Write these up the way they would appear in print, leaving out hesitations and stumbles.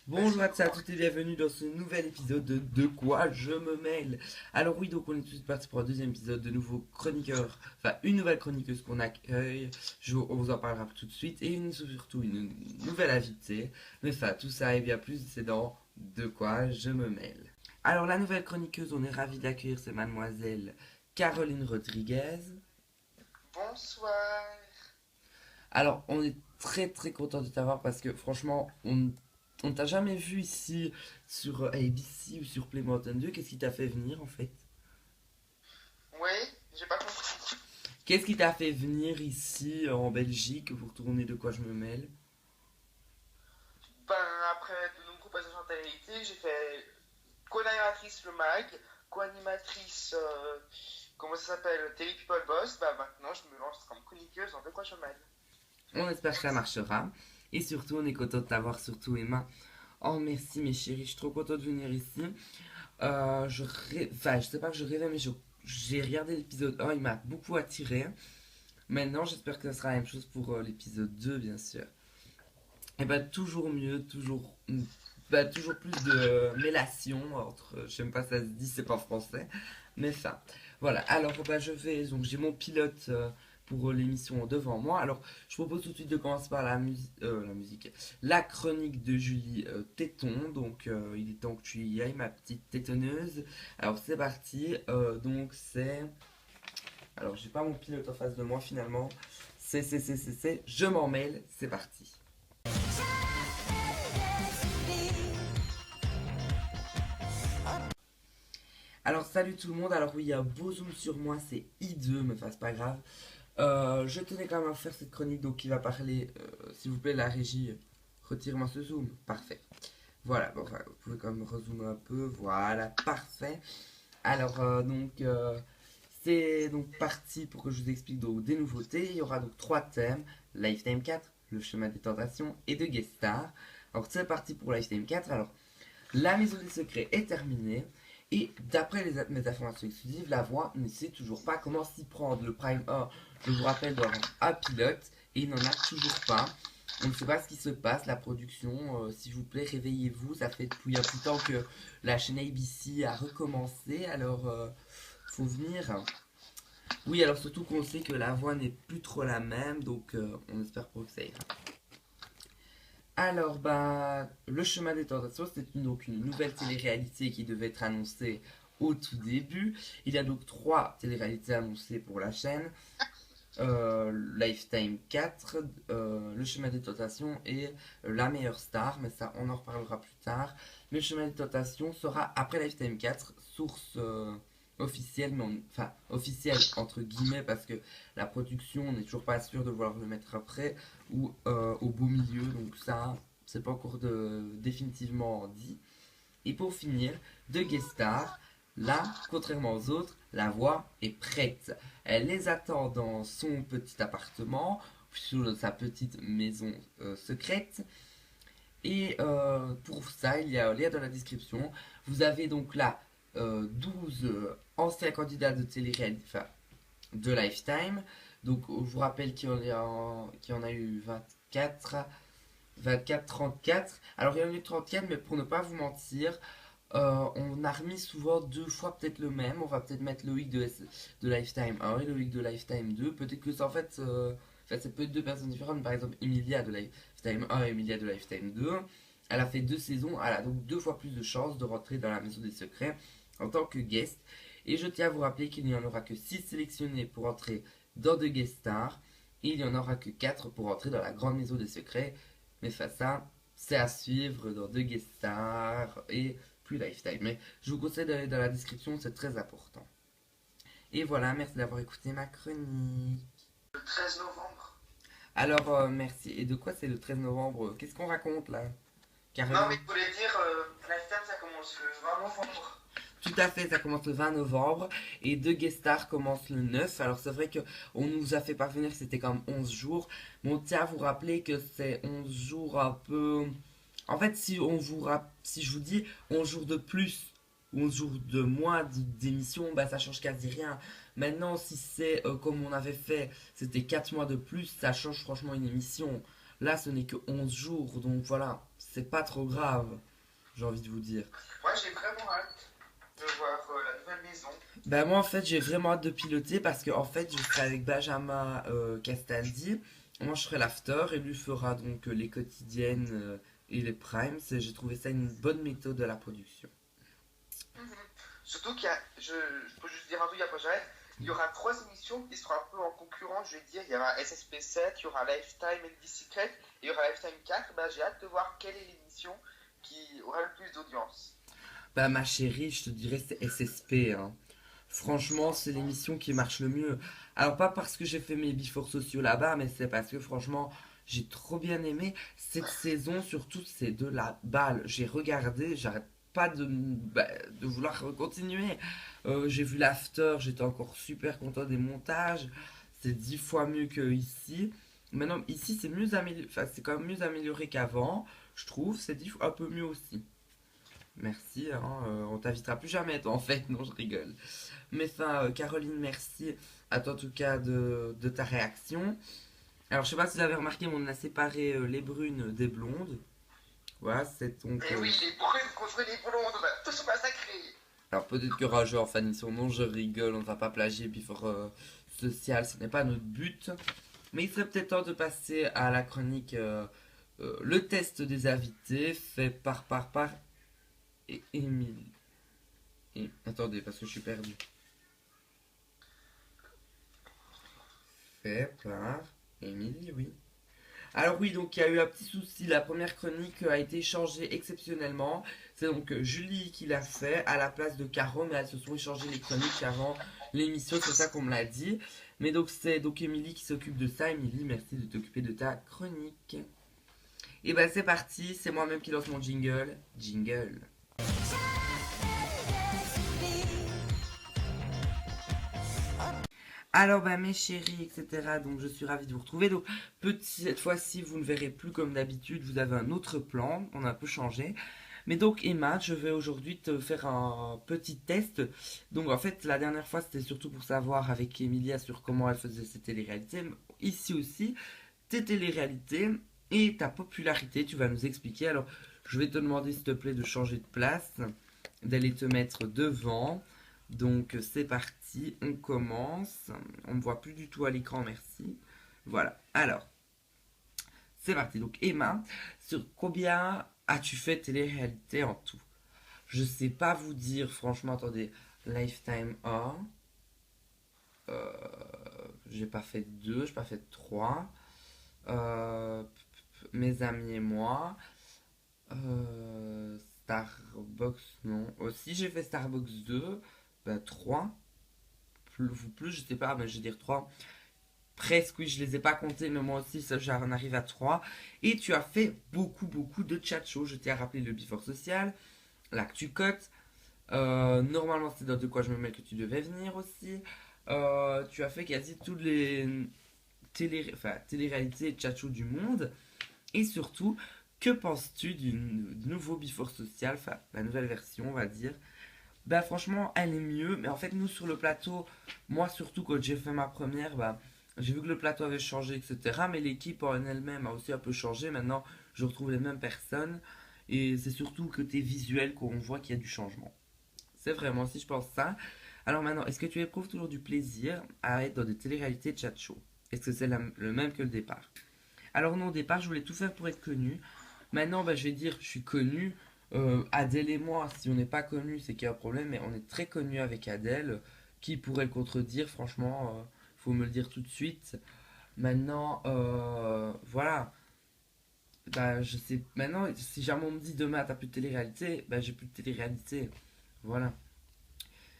Bonjour à tous et bienvenue dans ce nouvel épisode de quoi je me mêle. Alors oui, donc on est tout de suite parti pour un deuxième épisode de nouveaux chroniqueurs, enfin une nouvelle chroniqueuse qu'on accueille, on vous en parlera tout de suite, et surtout une nouvelle invitée. Mais enfin, tout ça et bien plus, c'est dans de quoi je me mêle. Alors la nouvelle chroniqueuse, on est ravi d'accueillir, c'est mademoiselle Caroline Rodriguez. Bonsoir. Alors on est très très content de t'avoir parce que franchement, on t'a jamais vu ici sur ABC ou sur Play Mountain 2. Qu'est-ce qui t'a fait venir en fait? Oui, j'ai pas compris. Qu'est-ce qui t'a fait venir ici en Belgique pour tourner de quoi je me mêle? Ben, après de nombreux passages en télé-réalité, j'ai fait co-animatrice le MAG, co-animatrice, comment ça s'appelle, Télé People Boss. Bah maintenant, je me lance comme chroniqueuse dans De quoi je mêle. On espère que ça marchera. Et surtout, on est content de t'avoir, surtout Emma. Oh merci mes chéris, je suis trop content de venir ici. Enfin, je sais pas que je rêvais, mais j'ai regardé l'épisode 1, il m'a beaucoup attiré. Maintenant, j'espère que ça sera la même chose pour l'épisode 2, bien sûr. Et bah toujours mieux, toujours plus de mélation entre, je sais même pas si ça se dit, c'est pas français, mais ça. Voilà, alors bah je vais, donc j'ai mon pilote pour l'émission devant moi. Alors je propose tout de suite de commencer par la musique, la chronique de Julie Téton. Donc il est temps que tu y ailles, ma petite tétonneuse. Alors c'est parti, donc c'est, alors j'ai pas mon pilote en face de moi finalement. Je m'en mêle, c'est parti. Alors salut tout le monde, alors oui il y a un beau zoom sur moi, c'est hideux mais enfin c'est pas grave. Je tenais quand même à faire cette chronique donc qui va parler, s'il vous plaît la régie, retirez-moi ce zoom, parfait. Voilà, bon, enfin, vous pouvez quand même rezoomer un peu, voilà, parfait. Alors c'est donc parti pour que je vous explique donc, des nouveautés, il y aura donc trois thèmes, Lifetime 4, le chemin des tentations et de guest star. Alors c'est parti pour Lifetime 4, alors la maison des secrets est terminée. Et d'après mes informations exclusives, la voix ne sait toujours pas comment s'y prendre. Le Prime 1, je vous rappelle, doit avoir un pilote et il n'en a toujours pas. On ne sait pas ce qui se passe, la production, s'il vous plaît, réveillez-vous. Ça fait depuis un petit temps que la chaîne ABC a recommencé, alors faut venir. Oui, alors surtout qu'on sait que la voix n'est plus trop la même, donc on espère pour que ça ira. Alors, bah, Le Chemin des Tentations, c'est donc une nouvelle télé-réalité qui devait être annoncée au tout début. Il y a donc trois télé-réalités annoncées pour la chaîne. Lifetime 4, Le Chemin des Tentations et La Meilleure Star, mais ça on en reparlera plus tard. Mais Le Chemin des Tentations sera après Lifetime 4, source officielle, enfin officielle entre guillemets parce que la production n'est toujours pas sûre de vouloir le mettre après ou au beau milieu, donc ça c'est pas encore définitivement dit. Et pour finir, de guest star, là, contrairement aux autres, la voix est prête. Elle les attend dans son petit appartement, sur sa petite maison secrète. Et pour ça, il y a un lien dans la description. Vous avez donc là 12 anciens candidats de télé-réalité, enfin de Lifetime. Donc je vous rappelle qu'il y en a eu 24, 34. Alors il y en a eu 34, mais pour ne pas vous mentir, on a remis souvent deux fois peut-être le même. On va peut-être mettre Loïc de Lifetime 1 et Loïc de Lifetime 2. Peut-être que ça en fait, ça peut être deux personnes différentes. Par exemple, Emilia de Lifetime 1 et Emilia de Lifetime 2. Elle a fait deux saisons. Elle a donc deux fois plus de chances de rentrer dans la maison des secrets en tant que guest. Et je tiens à vous rappeler qu'il n'y en aura que 6 sélectionnés pour entrer dans The Guest Star. Et il n'y en aura que 4 pour entrer dans la grande maison des secrets. Mais face à, c'est à suivre dans The Guest Star et plus Lifetime. Mais je vous conseille d'aller dans la description, c'est très important. Et voilà, merci d'avoir écouté ma chronique. Le 13 novembre. Alors, merci. Et de quoi c'est le 13 novembre? Qu'est-ce qu'on raconte là, Non, mais Caroline? je voulais dire, Lifetime ça commence le 20 novembre. Tout à fait, ça commence le 20 novembre et deux guest stars commencent le 9. Alors c'est vrai que on nous a fait parvenir que c'était comme 11 jours. Mais on tient à vous rappeler que c'est 11 jours un peu. En fait, si je vous dis 11 jours de plus ou 11 jours de moins d'émission, bah ça change quasi rien. Maintenant, si c'est comme on avait fait, c'était 4 mois de plus, ça change franchement une émission. Là, ce n'est que 11 jours, donc voilà, c'est pas trop grave, j'ai envie de vous dire. Moi, j'ai vraiment hâte de voir la nouvelle maison. Ben moi, en fait, j'ai vraiment hâte de piloter parce que, en fait, je serai avec Benjamin Castaldi. Moi, je ferai l'after et lui fera donc les quotidiennes et les primes. J'ai trouvé ça une bonne méthode de la production. Mhm. Surtout je peux juste dire un truc après j'arrête, il y aura trois émissions qui seront un peu en concurrence, je vais dire. Il y aura SSP7, il y aura Lifetime and Secret, et il y aura Lifetime 4. Bah, j'ai hâte de voir quelle est l'émission qui aura le plus d'audience. Bah, ma chérie, je te dirais c'est SSP, hein. Franchement, c'est l'émission qui marche le mieux. Alors, pas parce que j'ai fait mes before sociaux là-bas, mais c'est parce que franchement, j'ai trop bien aimé cette saison, surtout c'est de la balle. J'ai regardé, j'arrête pas de vouloir continuer. J'ai vu l'after, j'étais encore super content des montages. C'est 10 fois mieux que ici. Maintenant, ici, c'est mieux amélioré, enfin, c'est quand même mieux amélioré qu'avant, je trouve. C'est 10 fois un peu mieux aussi. Merci, hein, on t'invitera plus jamais, toi, en fait. Non, je rigole. Mais enfin, Caroline, merci à toi en tout cas de ta réaction. Alors, je sais pas si vous avez remarqué, mais on a séparé les brunes des blondes. Voilà, c'est donc. Et oui, les brunes contre les blondes, on va tous massacrer. Alors, peut-être que Rageux en fanny son nom, je rigole, on ne va pas plagier Before Social, ce n'est pas notre but. Mais il serait peut-être temps de passer à la chronique le test des invités, fait par et Émilie. Et, attendez, parce que je suis perdu. Fait par Émilie, oui. Alors oui, donc il y a eu un petit souci. La première chronique a été changée exceptionnellement. C'est donc Julie qui l'a fait à la place de Caro, mais elles se sont échangées les chroniques avant l'émission, c'est ça qu'on me l'a dit. Mais donc c'est donc Émilie qui s'occupe de ça. Émilie, merci de t'occuper de ta chronique. Et ben c'est parti, c'est moi-même qui lance mon jingle. Jingle. Alors bah mes chéris, etc. Donc je suis ravie de vous retrouver. Donc cette fois-ci, vous ne verrez plus comme d'habitude, vous avez un autre plan, on a un peu changé. Mais donc Emma, je vais aujourd'hui te faire un petit test. Donc en fait, la dernière fois, c'était surtout pour savoir avec Emilia sur comment elle faisait ses téléréalités. Ici aussi, tes téléréalités et ta popularité, tu vas nous expliquer. Alors, je vais te demander s'il te plaît de changer de place, d'aller te mettre devant. Donc c'est parti, on commence. On ne me voit plus du tout à l'écran, merci. Voilà, alors, c'est parti. Donc Emma, sur combien as-tu fait télé-réalité en tout? Je sais pas vous dire, franchement, attendez. Lifetime 1. Euh, j'ai pas fait 2, j'ai pas fait 3. Mes amis et moi. Starbucks, non. Aussi, j'ai fait Starbucks 2. Bah, 3. Plus, je sais pas, mais je vais dire 3. Presque, oui, je les ai pas comptés, mais moi aussi, ça, j'en arrive à 3. Et tu as fait beaucoup de chat show. Je t'ai rappelé le Before Social, l'Actu Cut. Normalement, c'est dans de quoi je me mets que tu devais venir aussi. Tu as fait quasi toutes les télé-réalités et chat show du monde. Et surtout, que penses-tu du nouveau Before Social, enfin, la nouvelle version, on va dire? Bah franchement, elle est mieux, mais en fait nous sur le plateau, moi surtout quand j'ai fait ma première, bah j'ai vu que le plateau avait changé, etc. Mais l'équipe en elle-même a aussi un peu changé. Maintenant, je retrouve les mêmes personnes et c'est surtout côté visuel qu'on voit qu'il y a du changement. C'est vraiment si je pense ça. Alors maintenant, est-ce que tu éprouves toujours du plaisir à être dans des téléréalités de chat show? Est-ce que c'est le même que le départ? Alors non, au départ, je voulais tout faire pour être connu. Maintenant, bah, je vais dire, je suis connu. Adèle et moi, si on n'est pas connus, c'est qu'il y a un problème, mais on est très connus avec Adèle. Qui pourrait le contredire, franchement, faut me le dire tout de suite. Maintenant, voilà. Bah, je sais. Maintenant, si jamais on me dit demain, t'as plus de télé-réalité, bah, j'ai plus de télé-réalité. Voilà.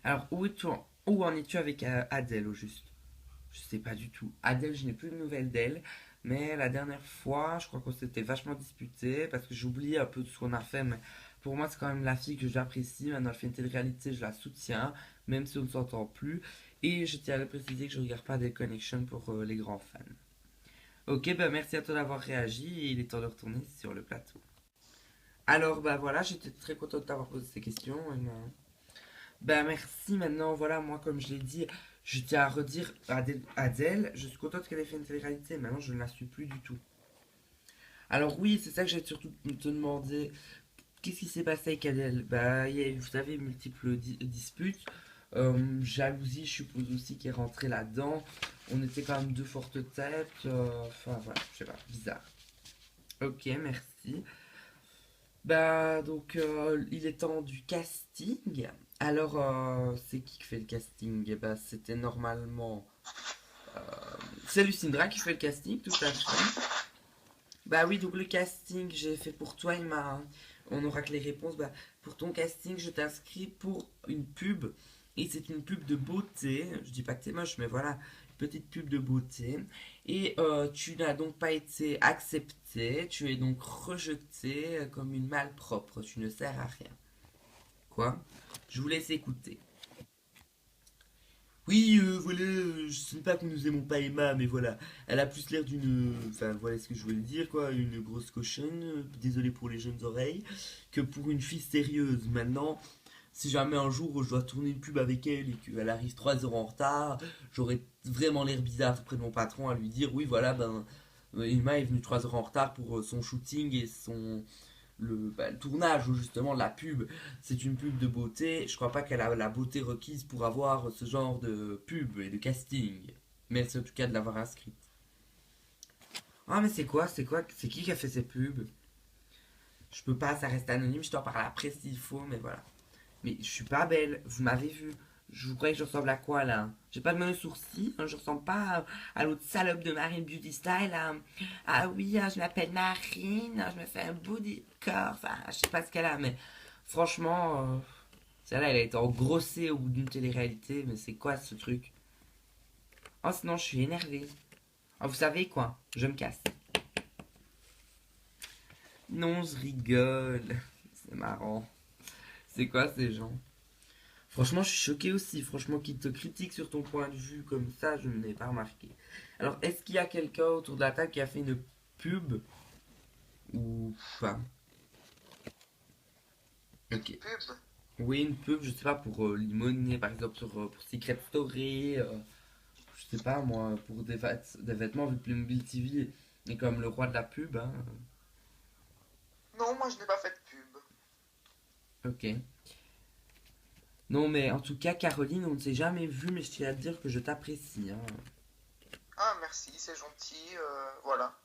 Alors, où en es-tu avec Adèle, au juste? Je sais pas du tout. Adèle, je n'ai plus de nouvelles d'elle. Mais la dernière fois, je crois qu'on s'était vachement disputé parce que j'oubliais un peu de ce qu'on a fait. Mais pour moi, c'est quand même la fille que j'apprécie. Maintenant, elle fait une télé-réalité, je la soutiens, même si on ne s'entend plus. Et je tiens à le préciser que je regarde pas des connections pour les grands fans. Ok, bah merci à toi d'avoir réagi et il est temps de retourner sur le plateau. Alors, bah voilà, j'étais très content de t'avoir posé ces questions. Bah merci, maintenant, voilà, moi, comme je l'ai dit, je tiens à redire Adèle, je suis contente qu'elle ait fait une télé-réalité. Maintenant, je ne la suis plus du tout. Alors oui, c'est ça que j'ai surtout te demander. Qu'est-ce qui s'est passé avec Adèle? Bah, il y a eu, vous savez, multiples disputes. Jalousie, je suppose aussi, qui est rentrée là-dedans. On était quand même deux fortes têtes. Enfin, voilà, je sais pas, bizarre. Ok, merci. Bah, donc, il est temps du casting. Alors, c'est qui fait le casting? Eh bah, c'était normalement. euh, c'est Lucindra qui fait le casting, tout à fait. Bah oui, donc le casting, j'ai fait pour toi, on aura que les réponses. Bah, pour ton casting, je t'inscris pour une pub. Et c'est une pub de beauté. Je dis pas que t'es moche, mais voilà, une petite pub de beauté. Et tu n'as donc pas été accepté. Tu es donc rejeté comme une malpropre. Tu ne sers à rien. Quoi? Je vous laisse écouter. Oui, voilà, je sais pas que nous aimons pas Emma, mais voilà, elle a plus l'air d'une. Enfin, voilà ce que je voulais dire, quoi, une grosse cochonne, désolé pour les jeunes oreilles, que pour une fille sérieuse. Maintenant, si jamais un jour je dois tourner une pub avec elle et qu'elle arrive 3 heures en retard, j'aurais vraiment l'air bizarre auprès de mon patron à lui dire oui, voilà, ben, Emma est venue 3 heures en retard pour son shooting et le tournage ou justement la pub, c'est une pub de beauté. Je crois pas qu'elle a la beauté requise pour avoir ce genre de pub et de casting. Mais c'est en tout cas de l'avoir inscrite. Ah mais c'est qui a fait ces pubs? Je peux pas, ça reste anonyme, je t'en parle après s'il faut, mais voilà. Mais je suis pas belle, vous m'avez vu. Je vous croyez que je ressemble à quoi là? J'ai pas de mauvais sourcils, hein, je ressemble pas à l'autre salope de Marine Beauty Style. Ah oui, je m'appelle Marine, je me fais un bout du corps, enfin, je sais pas ce qu'elle a, mais franchement, celle-là elle a été engrossée au bout d'une télé-réalité, mais c'est quoi ce truc? Oh, sinon je suis énervée. Oh, vous savez quoi? Je me casse. Non, je rigole. C'est marrant. C'est quoi ces gens? Franchement, je suis choqué aussi. Franchement, qu'il te critique sur ton point de vue comme ça, je ne l'ai pas remarqué. Alors, est-ce qu'il y a quelqu'un autour de la table qui a fait une pub ou pas? Une Ok. pub? Oui, une pub, je sais pas, pour Limoner, par exemple, pour Secret Story. Je sais pas, moi, pour des vêtements, vu que Playmobil TV est comme le roi de la pub. Hein. Non, moi je n'ai pas fait de pub. Ok. Non, mais en tout cas, Caroline, on ne s'est jamais vu, mais je tiens à te dire que je t'apprécie. Hein. Ah, merci, c'est gentil, voilà.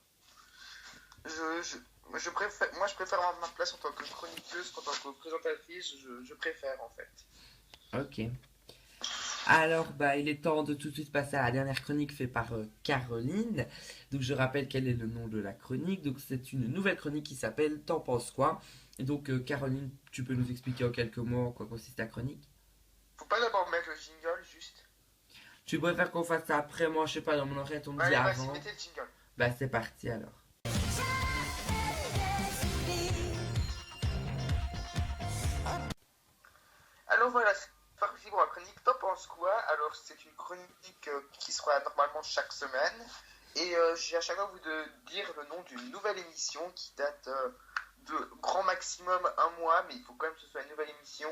Je, je, je préfère, moi je préfère avoir ma place en tant que chroniqueuse qu'en tant que présentatrice, je préfère en fait. Ok. Alors, bah, il est temps de tout de suite passer à la dernière chronique faite par Caroline. Donc, je rappelle quel est le nom de la chronique. Donc, c'est une nouvelle chronique qui s'appelle T'en penses quoi? Et donc, Caroline, tu peux nous expliquer en quelques mots en quoi consiste ta chronique? Faut pas d'abord mettre le jingle, juste. Tu préfères qu'on fasse ça après? Moi, je sais pas, dans mon oreille, on me dit Allez, vas-y, avant. mettez le jingle. Bah, c'est parti alors. Alors voilà, c'est parti pour la chronique. T'en penses quoi? Alors, c'est une chronique qui sera normalement chaque semaine. Et j'ai à chaque fois vous de dire le nom d'une nouvelle émission qui date de grand maximum un mois, mais il faut quand même que ce soit une nouvelle émission.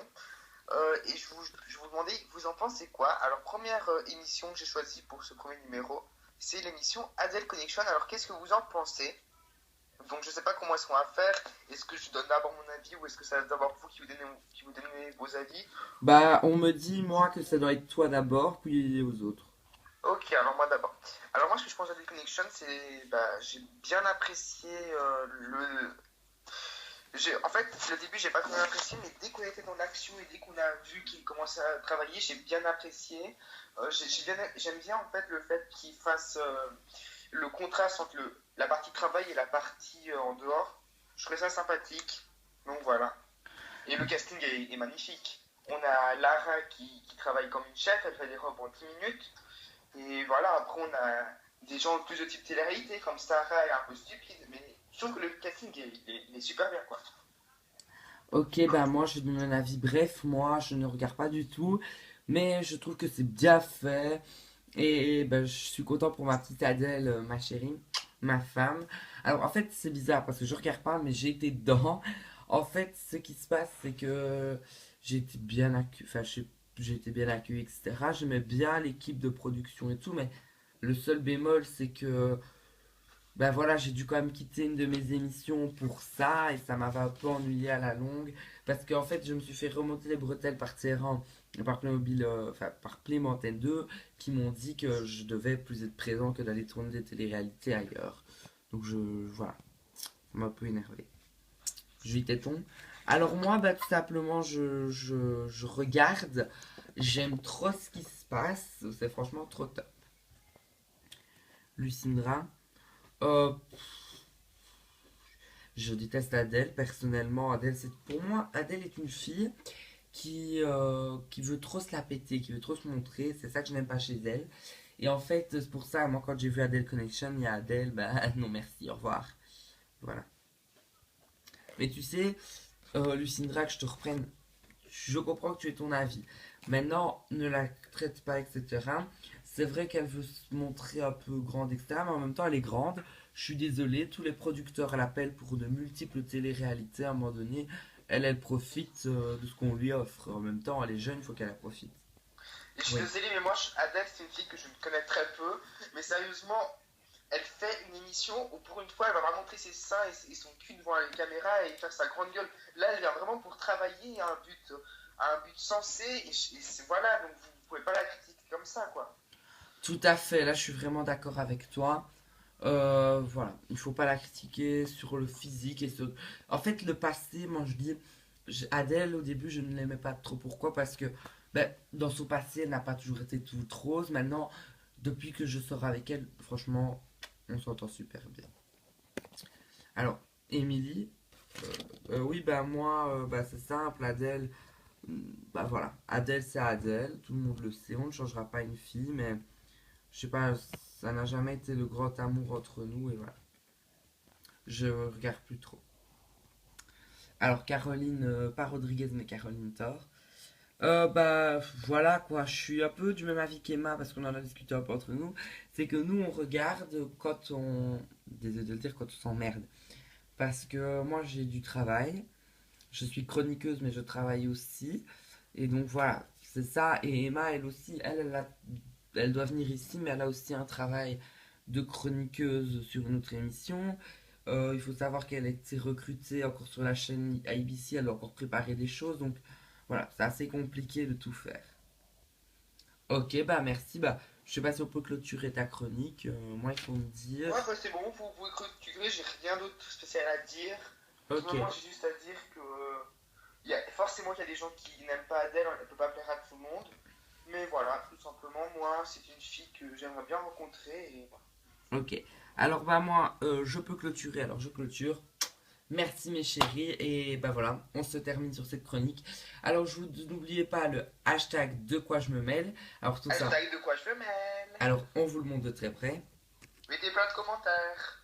Et je vous demandais, vous en pensez quoi? Alors, première émission que j'ai choisie pour ce premier numéro, c'est l'émission Adele Connection. Alors, qu'est-ce que vous en pensez? Donc, je sais pas comment est-ce qu'on va faire. Est-ce que je donne d'abord mon avis ou est-ce que ça va d'abord vous qui vous donnez vos avis? Bah, on me dit, moi, que ça doit être toi d'abord, puis aux autres. Ok, alors moi d'abord. Alors, moi, ce que je pense d'Adele Connection, c'est. Bah, j'ai bien apprécié le. En fait, le début, j'ai pas très bien apprécié, mais dès qu'on était dans l'action et dès qu'on a vu qu'il commençait à travailler, j'ai bien apprécié. J'aime bien en fait le fait qu'il fasse le contraste entre la partie travail et la partie en dehors. Je trouvais ça sympathique. Donc voilà. Et le casting est magnifique. On a Lara qui travaille comme une chef, elle fait des robes en 10 minutes. Et voilà, après on a des gens plus de type télé-réalité, comme Sarah est un peu stupide, mais je trouve que le casting il est super bien quoi. Ok, bah moi je donne un avis bref, moi je ne regarde pas du tout, mais je trouve que c'est bien fait et bah, je suis content pour ma petite Adèle, ma chérie, ma femme. Alors en fait c'est bizarre parce que je regarde pas mais j'ai été dedans. En fait ce qui se passe c'est que j'ai été bien accueilli, enfin j'ai été bien accueilli etc. J'aimais bien l'équipe de production et tout mais le seul bémol c'est que bah voilà, j'ai dû quand même quitter une de mes émissions pour ça et ça m'avait un peu ennuyé à la longue parce qu'en fait je me suis fait remonter les bretelles par Terran et par Playmobil, enfin par Playmobil 2 qui m'ont dit que je devais plus être présent que d'aller tourner des téléréalités ailleurs. Donc voilà, ça m'a un peu énervé. Je vis téton. Alors moi, bah tout simplement, je regarde, j'aime trop ce qui se passe, c'est franchement trop top. Lucindra. Euh, je déteste Adèle, personnellement. Adèle, pour moi, Adèle est une fille qui veut trop se la péter, qui veut trop se montrer. C'est ça que je n'aime pas chez elle. Et en fait, c'est pour ça, moi, quand j'ai vu Adèle Connection, il y a Adèle, bah non merci, au revoir. Voilà. Mais tu sais, Lucindra, que je te reprenne, je comprends que tu aies ton avis. Maintenant, ne la traite pas, etc. C'est vrai qu'elle veut se montrer un peu grande, etc. Mais en même temps, elle est grande. Je suis désolé, tous les producteurs l'appellent pour de multiples téléréalités. À un moment donné, elle profite de ce qu'on lui offre. En même temps, elle est jeune, il faut qu'elle en profite. Et je suis Oui. désolé, mais moi, Adèle, c'est une fille que je ne connais très peu. Mais sérieusement, elle fait une émission où pour une fois, elle va vraiment montrer ses seins et son cul devant la caméra et faire sa grande gueule. Là, elle vient vraiment pour travailler à un but sensé. Voilà, donc vous ne pouvez pas la critiquer comme ça, quoi. Tout à fait, là je suis vraiment d'accord avec toi. Voilà, il faut pas la critiquer sur le physique et sur... En fait, le passé, moi je dis, Adèle au début je ne l'aimais pas trop. Pourquoi? Parce que ben, dans son passé elle n'a pas toujours été toute rose. Maintenant, depuis que je sors avec elle, franchement, on s'entend super bien. Alors, Émilie, oui, bah moi, bah, c'est simple, Adèle, bah voilà, Adèle c'est Adèle, tout le monde le sait, on ne changera pas une fille, mais je sais pas, ça n'a jamais été le grand amour entre nous et voilà. Je regarde plus trop. Alors Caroline, pas Rodriguez mais Caroline Thor. Bah voilà quoi, je suis un peu du même avis qu'Emma parce qu'on en a discuté un peu entre nous. C'est que nous on regarde quand on... Désolé de le dire, quand on s'emmerde. Parce que moi j'ai du travail, je suis chroniqueuse mais je travaille aussi. Et donc voilà, c'est ça. Et Emma elle aussi, elle doit venir ici mais elle a aussi un travail de chroniqueuse sur une autre émission. Il faut savoir qu'elle a été recrutée encore sur la chaîne ABC, elle doit encore préparer des choses, donc voilà, c'est assez compliqué de tout faire. Ok, bah merci, bah je sais pas si on peut clôturer ta chronique, moi il faut me dire. Ouais, bah c'est bon, vous pouvez clôturer, j'ai rien d'autre spécial à dire. Ok, Vraiment, j'ai juste à dire que forcément qu'il y a des gens qui n'aiment pas Adèle, elle ne peut pas plaire à tout le monde. Mais voilà, tout simplement, moi, c'est une fille que j'aimerais bien rencontrer. Et voilà. ok. Alors bah moi je peux clôturer, alors je clôture. Merci mes chéris, et bah voilà, on se termine sur cette chronique. Alors je vous n'oubliez pas le hashtag de quoi je me mêle. Alors tout ça, Hashtag de quoi je me mêle. alors on vous le montre de très près. Mettez plein de commentaires.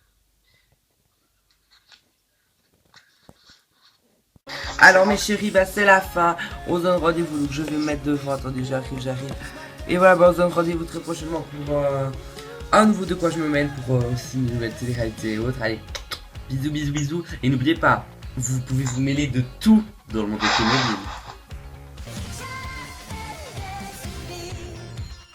Alors mes chéris, bah c'est la fin. On se donne rendez-vous, donc je vais me mettre devant. Attendez, j'arrive. Et voilà, bah on se donne rendez-vous très prochainement pour un nouveau de quoi je me mêle, pour aussi une nouvelle télé-réalité et autres. Allez, bisous. Et n'oubliez pas, vous pouvez vous mêler de tout dans le monde automobile.